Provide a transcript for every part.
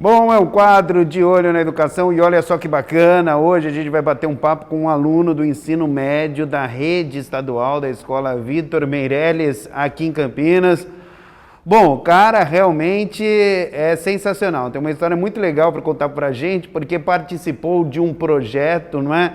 Bom, é o quadro de Olho na Educação e olha só que bacana, hoje a gente vai bater um papo com um aluno do ensino médio da rede estadual da Escola Vitor Meirelles aqui em Campinas. Bom, o cara realmente é sensacional, tem uma história muito legal para contar pra gente, porque participou de um projeto, não é?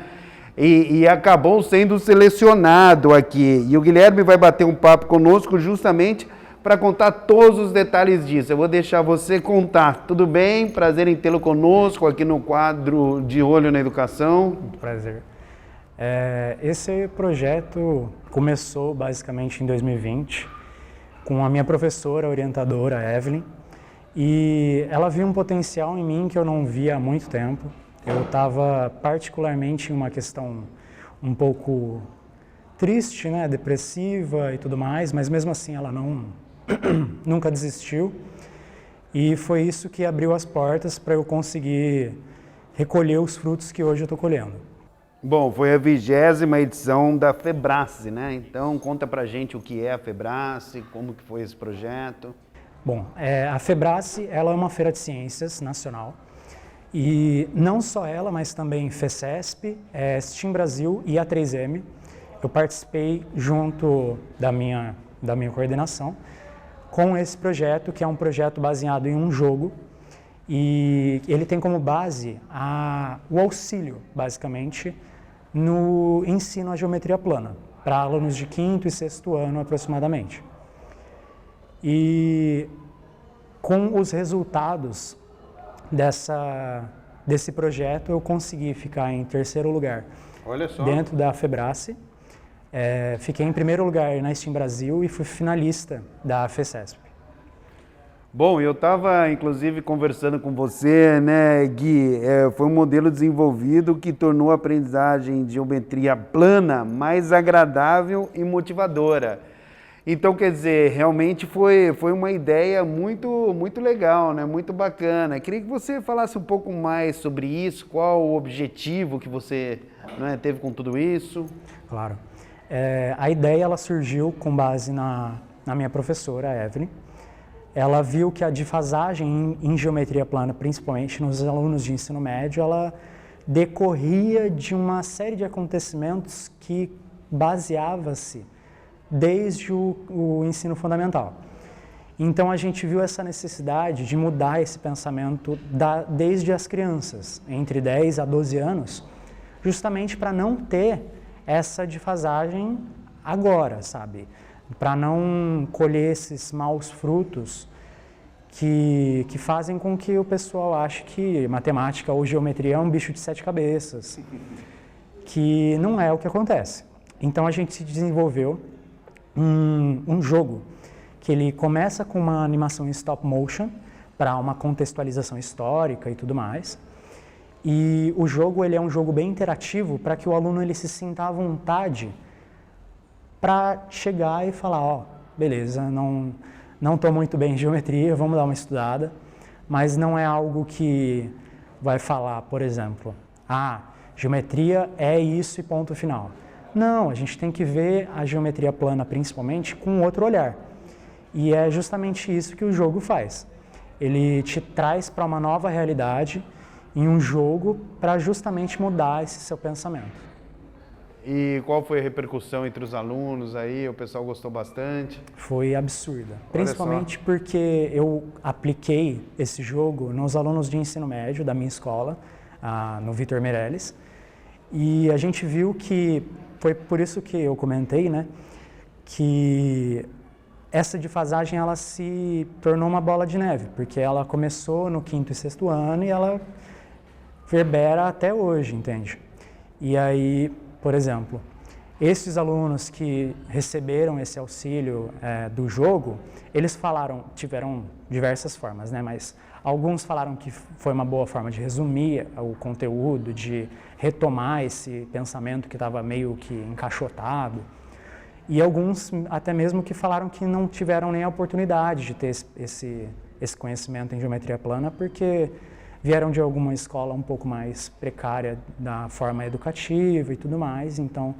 E acabou sendo selecionado aqui. E o Guilherme vai bater um papo conosco justamente para contar todos os detalhes disso. Eu vou deixar você contar. Tudo bem? Prazer em tê-lo conosco aqui no quadro de Olho na Educação. Muito prazer. Esse projeto começou basicamente em 2020 com a minha professora orientadora, Evelyn, e ela viu um potencial em mim que eu não via há muito tempo. Eu estava particularmente em uma questão um pouco triste, né, depressiva e tudo mais, mas mesmo assim ela nunca desistiu, e foi isso que abriu as portas para eu conseguir recolher os frutos que hoje eu estou colhendo. Bom, foi a 20ª edição da FEBRASE, né? Então conta pra gente o que é a FEBRASE, como que foi esse projeto. Bom, a FEBRASE, ela é uma feira de ciências nacional, e não só ela, mas também FECESP, STEAM Brasil e a 3M. Eu participei junto da minha coordenação com esse projeto, que é um projeto baseado em um jogo, e ele tem como base o auxílio, basicamente, no ensino à geometria plana, para alunos de 5º e 6º ano aproximadamente. E com os resultados desse projeto, eu consegui ficar em 3º lugar. Olha só. Dentro da FEBRASE. Fiquei em 1º lugar na STEAM Brasil e fui finalista da FECESP. Bom, eu estava inclusive conversando com você, né, Gui? Foi um modelo desenvolvido que tornou a aprendizagem de geometria plana mais agradável e motivadora. Então, quer dizer, realmente foi uma ideia muito legal, né? Muito bacana. Queria que você falasse um pouco mais sobre isso, qual o objetivo que você, né, teve com tudo isso. Claro. A ideia ela surgiu com base na minha professora, Evelyn. Ela viu que a defasagem em geometria plana, principalmente nos alunos de ensino médio, ela decorria de uma série de acontecimentos que baseava-se desde o ensino fundamental. Então a gente viu essa necessidade de mudar esse pensamento desde as crianças, entre 10 a 12 anos, justamente para não ter essa defasagem agora, sabe? Para não colher esses maus frutos que fazem com que o pessoal ache que matemática ou geometria é um bicho de 7 cabeças, que não é o que acontece. Então a gente desenvolveu um jogo que ele começa com uma animação em stop motion para uma contextualização histórica e tudo mais. E o jogo ele é um jogo bem interativo para que o aluno ele se sinta à vontade para chegar e falar, ó, beleza, não estou muito bem em geometria, vamos dar uma estudada, mas não é algo que vai falar, por exemplo, geometria é isso e ponto final. Não, a gente tem que ver a geometria plana principalmente com outro olhar. E é justamente isso que o jogo faz. Ele te traz para uma nova realidade em um jogo para justamente mudar esse seu pensamento. E qual foi a repercussão entre os alunos aí? O pessoal gostou bastante? Foi absurda, principalmente porque eu apliquei esse jogo nos alunos de ensino médio da minha escola, no Vitor Meirelles, e a gente viu que, foi por isso que eu comentei, né, que essa defasagem ela se tornou uma bola de neve, porque ela começou no 5º e 6º ano e ela verbera até hoje, entende? E aí, por exemplo, esses alunos que receberam esse auxílio do jogo, eles tiveram diversas formas, né? Mas alguns falaram que foi uma boa forma de resumir o conteúdo, de retomar esse pensamento que estava meio que encaixotado. E alguns até mesmo que falaram que não tiveram nem a oportunidade de ter esse conhecimento em geometria plana, porque vieram de alguma escola um pouco mais precária da forma educativa e tudo mais. Então,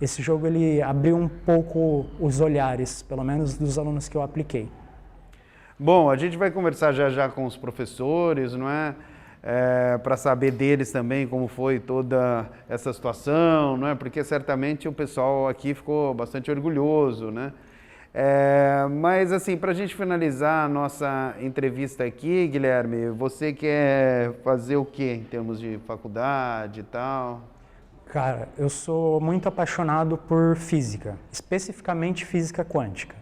esse jogo ele abriu um pouco os olhares, pelo menos dos alunos que eu apliquei. Bom, a gente vai conversar já já com os professores, não é? Para saber deles também como foi toda essa situação, não é? Porque certamente o pessoal aqui ficou bastante orgulhoso, né? Mas assim, para a gente finalizar a nossa entrevista aqui, Guilherme, você quer fazer o que em termos de faculdade e tal? Cara, eu sou muito apaixonado por física, especificamente física quântica.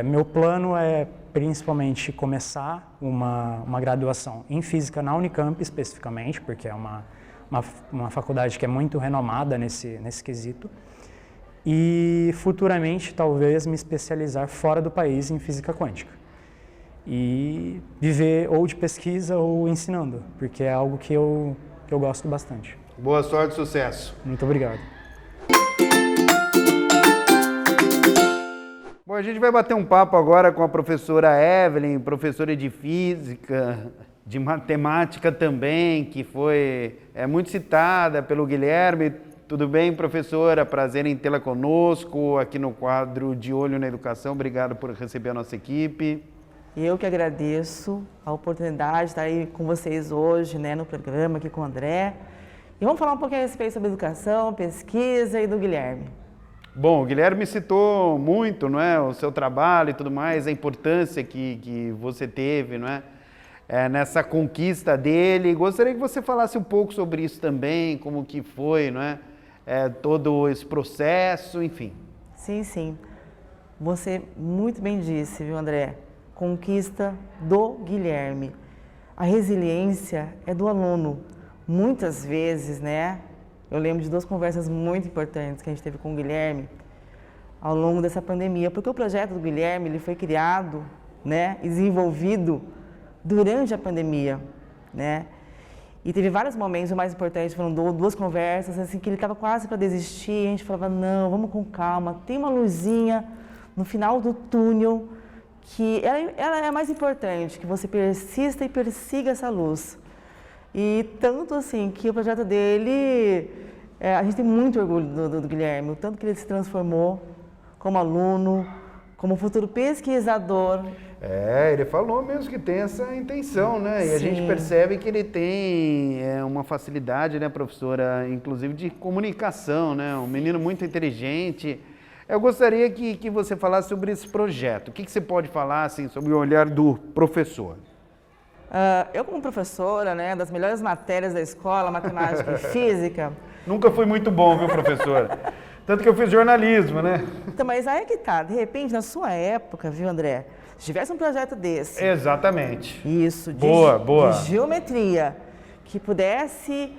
Meu plano é principalmente começar uma graduação em física na Unicamp especificamente, porque é uma faculdade que é muito renomada nesse quesito. E futuramente talvez me especializar fora do país em física quântica. E viver ou de pesquisa ou ensinando, porque é algo que eu gosto bastante. Boa sorte e sucesso. Muito obrigado. Bom, a gente vai bater um papo agora com a professora Evelyn, professora de física, de matemática também, que foi muito citada pelo Guilherme. Tudo bem, professora? Prazer em tê-la conosco aqui no quadro De Olho na Educação. Obrigado por receber a nossa equipe. Eu que agradeço a oportunidade de estar aí com vocês hoje, né, no programa aqui com o André. E vamos falar um pouquinho a respeito sobre educação, pesquisa e do Guilherme. Bom, o Guilherme citou muito, não é, o seu trabalho e tudo mais, a importância que você teve, não é, nessa conquista dele. Gostaria que você falasse um pouco sobre isso também, como que foi, não é, todo esse processo, enfim. Sim, sim. Você muito bem disse, viu, André? Conquista do Guilherme. A resiliência é do aluno. Muitas vezes, né? Eu lembro de duas conversas muito importantes que a gente teve com o Guilherme ao longo dessa pandemia, porque o projeto do Guilherme ele foi criado, né, e desenvolvido durante a pandemia, né? E teve vários momentos, o mais importante foram duas conversas, assim, que ele estava quase para desistir, a gente falava, não, vamos com calma, tem uma luzinha no final do túnel, que ela é a mais importante, que você persista e persiga essa luz. E tanto assim, que o projeto dele, a gente tem muito orgulho do Guilherme, o tanto que ele se transformou como aluno, como futuro pesquisador. Ele falou mesmo que tem essa intenção, né? E Sim. a gente percebe que ele tem uma facilidade, né, professora, inclusive de comunicação, né? Um menino muito inteligente. Eu gostaria que você falasse sobre esse projeto. O que você pode falar, assim, sobre o olhar do professor? Eu como professora, né, das melhores matérias da escola, matemática e física... Nunca fui muito bom, viu, professor? Tanto que eu fiz jornalismo, né? Então, mas aí é que tá, de repente, na sua época, viu, André? Se tivesse um projeto desse... Exatamente. Isso, Boa. de geometria, que pudesse...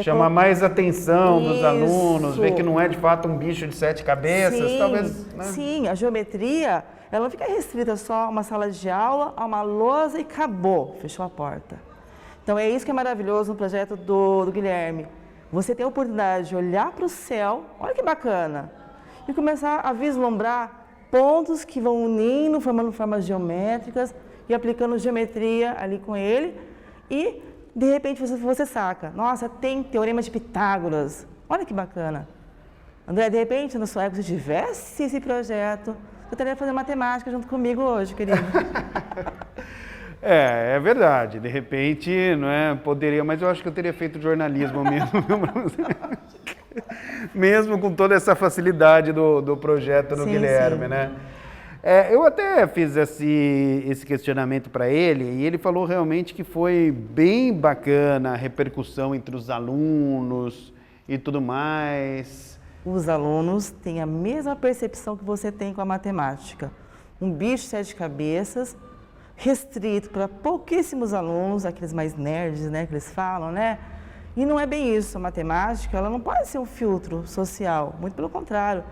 chamar mais atenção dos Isso. alunos, ver que não é de fato um bicho de 7 cabeças, Sim, talvez... Né? Sim, a geometria, ela não fica restrita só a uma sala de aula, a uma lousa e acabou, fechou a porta. Então é isso que é maravilhoso no projeto do Guilherme. Você tem a oportunidade de olhar para o céu, olha que bacana, e começar a vislumbrar pontos que vão unindo, formando formas geométricas e aplicando geometria ali com ele e de repente você saca, nossa, tem teorema de Pitágoras, olha que bacana. André, de repente, na sua época, se tivesse esse projeto, você estaria fazendo matemática junto comigo hoje, querido. É verdade, de repente, não é, poderia, mas eu acho que eu teria feito jornalismo mesmo, mesmo com toda essa facilidade do projeto do Guilherme, sim. né? Eu até fiz esse questionamento para ele e ele falou realmente que foi bem bacana a repercussão entre os alunos e tudo mais. Os alunos têm a mesma percepção que você tem com a matemática. Um bicho de 7 cabeças, restrito para pouquíssimos alunos, aqueles mais nerds, né, que eles falam, né? E não é bem isso. A matemática, ela não pode ser um filtro social, muito pelo contrário.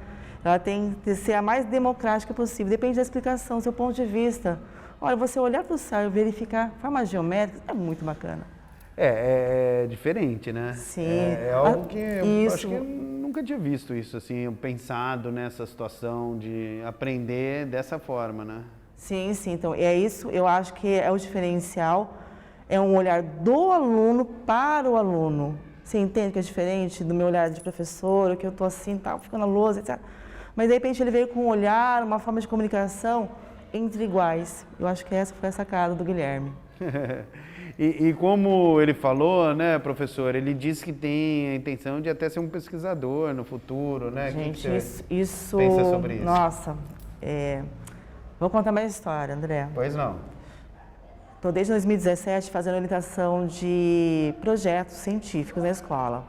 Ela tem que ser a mais democrática possível, depende da explicação, seu ponto de vista. Olha, você olhar para o céu e verificar formas geométricas é muito bacana. É diferente, né? Sim. É algo que eu Isso. acho que eu nunca tinha visto isso, assim, pensado nessa situação de aprender dessa forma, né? Sim, sim. Então, é isso, eu acho que é o diferencial, é um olhar do aluno para o aluno. Você entende que é diferente do meu olhar de professor, que eu estou assim, tal, ficando na lousa, etc. Mas, de repente, ele veio com um olhar, uma forma de comunicação entre iguais. Eu acho que essa foi a sacada do Guilherme. E como ele falou, né, professor, ele disse que tem a intenção de até ser um pesquisador no futuro, né? Gente, que você isso... pensa sobre isso? Nossa, vou contar mais história, André. Pois não. Estou desde 2017 fazendo orientação de projetos científicos na escola.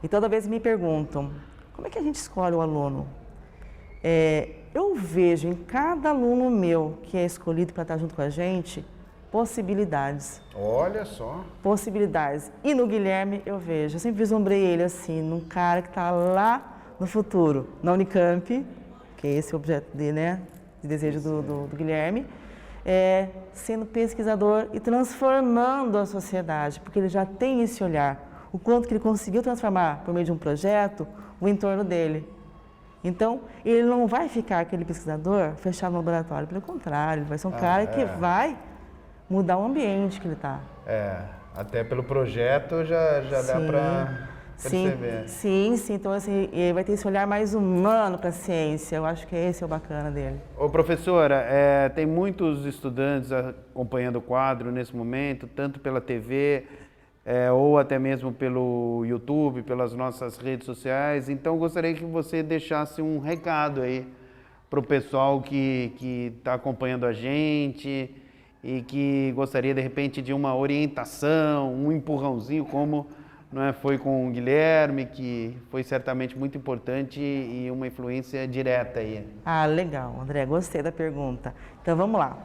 E toda vez me perguntam, como é que a gente escolhe o aluno? Eu vejo em cada aluno meu que é escolhido para estar junto com a gente, possibilidades. Olha só. Possibilidades. E no Guilherme eu vejo, eu sempre vislumbrei ele assim, num cara que está lá no futuro, na Unicamp, que é esse o objeto de, né, de desejo do Guilherme, sendo pesquisador e transformando a sociedade, porque ele já tem esse olhar, o quanto que ele conseguiu transformar, por meio de um projeto, o entorno dele. Então, ele não vai ficar aquele pesquisador fechado no laboratório, pelo contrário, ele vai ser um cara que vai mudar o ambiente que ele está. Até pelo projeto já dá para perceber. Sim. Então, assim, ele vai ter esse olhar mais humano para a ciência. Eu acho que esse é o bacana dele. Ô, professora, tem muitos estudantes acompanhando o quadro nesse momento, tanto pela TV, ou até mesmo pelo YouTube, pelas nossas redes sociais. Então, gostaria que você deixasse um recado aí para o pessoal que está acompanhando a gente e que gostaria, de repente, de uma orientação, um empurrãozinho, como foi com o Guilherme, que foi certamente muito importante e uma influência direta aí. Ah, legal, André, gostei da pergunta. Então, vamos lá.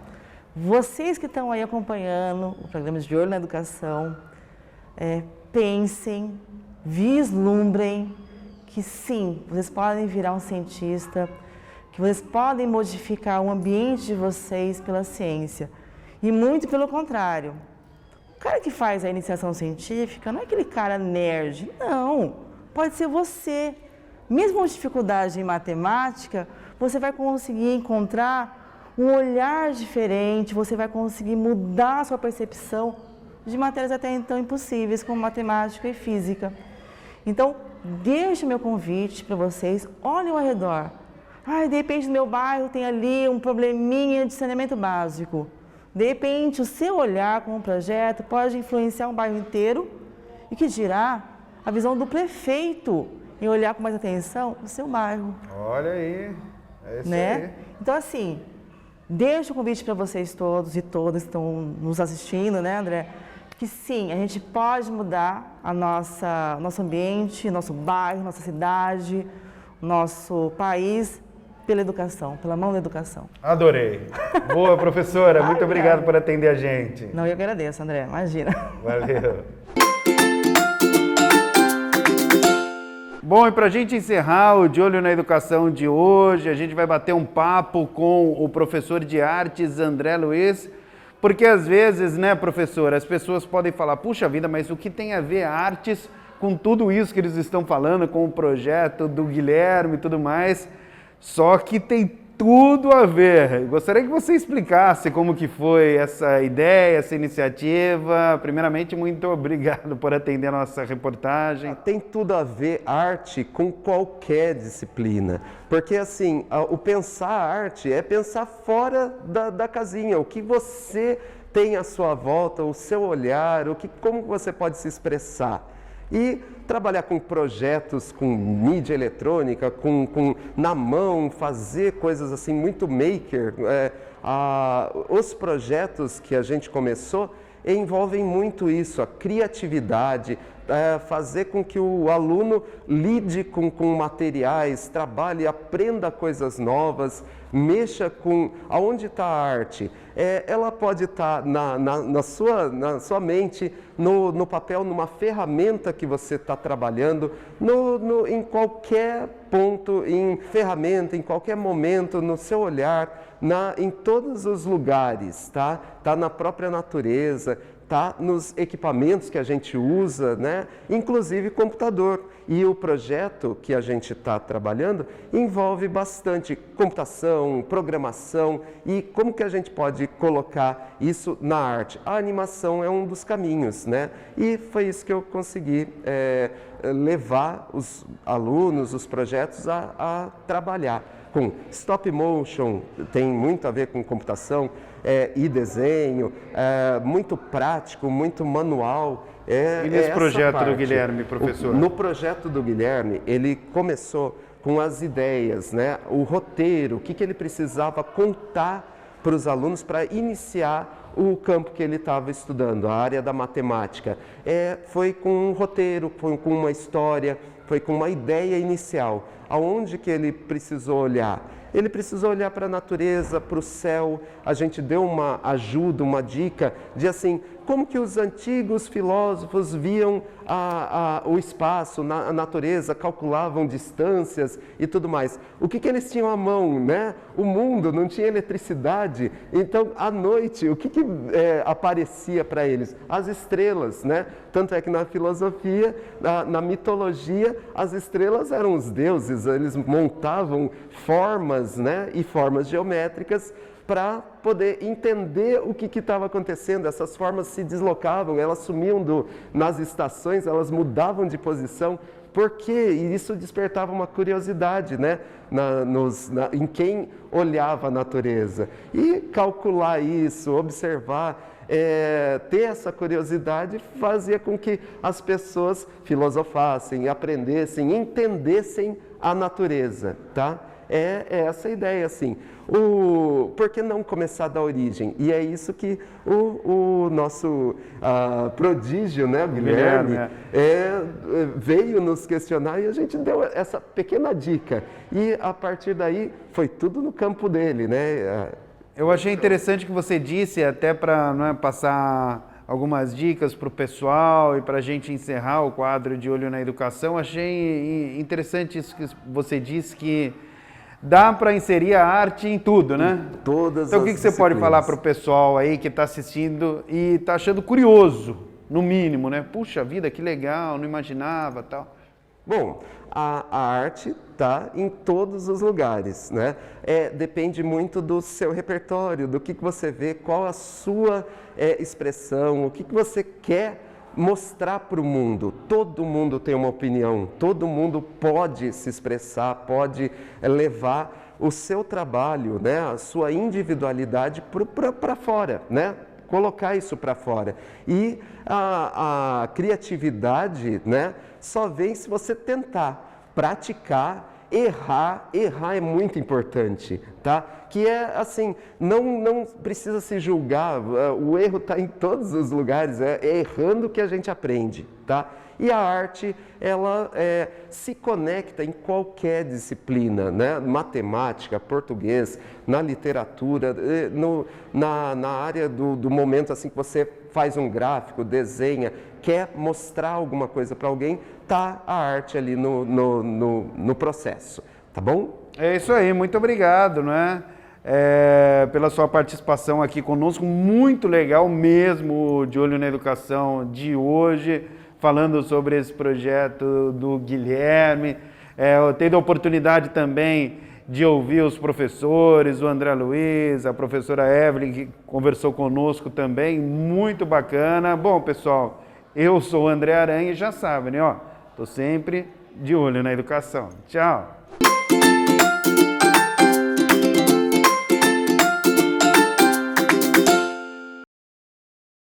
Vocês que estão aí acompanhando o programa de Olho na Educação, pensem, vislumbrem que sim, vocês podem virar um cientista, que vocês podem modificar o ambiente de vocês pela ciência. E muito pelo contrário. O cara que faz a iniciação científica não é aquele cara nerd, não. Pode ser você. Mesmo com dificuldade em matemática, você vai conseguir encontrar um olhar diferente, você vai conseguir mudar a sua percepção de matérias até então impossíveis, como matemática e física. Então, deixe o meu convite para vocês, olhem ao redor. De repente no meu bairro tem ali um probleminha de saneamento básico. De repente, o seu olhar com o projeto pode influenciar um bairro inteiro e que dirá a visão do prefeito em olhar com mais atenção o seu bairro. Olha aí, é isso aí. Então, assim, deixo o convite para vocês todos e todas que estão nos assistindo, né, André? Que sim, a gente pode mudar nosso ambiente, nosso bairro, nossa cidade, nosso país, pela educação, pela mão da educação. Adorei. Boa, professora. Muito obrigado por atender a gente. Não, eu agradeço, André. Imagina. Valeu. Bom, e para a gente encerrar o De Olho na Educação de hoje, a gente vai bater um papo com o professor de artes, André Luiz, porque às vezes, né, professor, as pessoas podem falar, puxa vida, mas o que tem a ver artes com tudo isso que eles estão falando, com o projeto do Guilherme e tudo mais? Só que tem tudo a ver. Gostaria que você explicasse como que foi essa ideia, essa iniciativa. Primeiramente, muito obrigado por atender a nossa reportagem. Tem tudo a ver arte com qualquer disciplina. Porque assim, o pensar arte é pensar fora da casinha. O que você tem à sua volta, o seu olhar, como você pode se expressar. E trabalhar com projetos, com mídia eletrônica, na mão, fazer coisas assim muito maker. Os projetos que a gente começou envolvem muito isso, a criatividade, fazer com que o aluno lide com materiais, trabalhe, aprenda coisas novas, mexa com aonde está a arte. Ela pode estar na sua mente, no papel, numa ferramenta que você está trabalhando, em qualquer ponto, em ferramenta, em qualquer momento, no seu olhar, em todos os lugares, tá? Tá na própria natureza, tá nos equipamentos que a gente usa, né? Inclusive computador. E o projeto que a gente está trabalhando envolve bastante computação, programação e como que a gente pode colocar isso na arte. A animação é um dos caminhos, né? E foi isso que eu consegui levar os alunos, os projetos a trabalhar. com stop motion, tem muito a ver com computação e desenho, muito prático, muito manual. E nesse projeto do Guilherme, professor? No projeto do Guilherme, ele começou com as ideias, né? O roteiro, o que ele precisava contar para os alunos para iniciar o campo que ele estava estudando, a área da matemática. Foi com um roteiro, foi com uma história, foi com uma ideia inicial. Aonde que ele precisou olhar? Ele precisou olhar para a natureza, para o céu. A gente deu uma ajuda, uma dica de assim, como que os antigos filósofos viam o espaço, a natureza, calculavam distâncias e tudo mais. O que eles tinham à mão, né? O mundo não tinha eletricidade, então à noite o que aparecia para eles? As estrelas, né? Tanto é que na filosofia, na mitologia, as estrelas eram os deuses, eles montavam formas, né? E formas geométricas para poder entender o que estava acontecendo. Essas formas se deslocavam, elas sumiam nas estações, elas mudavam de posição. Por quê? E isso despertava uma curiosidade, né? Em quem olhava a natureza. E calcular isso, observar, ter essa curiosidade fazia com que as pessoas filosofassem, aprendessem, entendessem a natureza, tá? É essa a ideia, assim. Por que não começar da origem? E é isso que o nosso prodígio, né, Guilherme, veio nos questionar e a gente deu essa pequena dica. E a partir daí foi tudo no campo dele, né? Eu achei interessante que você disse, até para passar algumas dicas para o pessoal e para a gente encerrar o quadro de Olho na Educação. Achei interessante isso que você disse, que dá para inserir a arte em tudo, né? Em todas então, o que você pode falar para o pessoal aí que está assistindo e está achando curioso, no mínimo, né? Puxa vida, que legal, não imaginava, tal. Bom, a arte está em todos os lugares, né? Depende muito do seu repertório, do que você vê, qual a sua expressão, o que você quer mostrar para o mundo. Todo mundo tem uma opinião, todo mundo pode se expressar, pode levar o seu trabalho, né, a sua individualidade para fora, né? Colocar isso para fora. E a criatividade, né, só vem se você tentar praticar. Errar é muito importante, tá? Que é assim, não precisa se julgar, o erro está em todos os lugares, é errando que a gente aprende, tá? E a arte, ela se conecta em qualquer disciplina, né? Matemática, português, na literatura, na área do momento assim que você faz um gráfico, desenha, quer mostrar alguma coisa para alguém, tá a arte ali no processo, tá bom? É isso aí, muito obrigado, né? Pela sua participação aqui conosco, muito legal mesmo, de Olho na Educação de hoje, falando sobre esse projeto do Guilherme. Eu tenho a oportunidade também de ouvir os professores, o André Luiz, a professora Evelyn, que conversou conosco também, muito bacana. Bom, pessoal, eu sou o André Aranha e já sabem, né? Estou sempre de olho na educação. Tchau!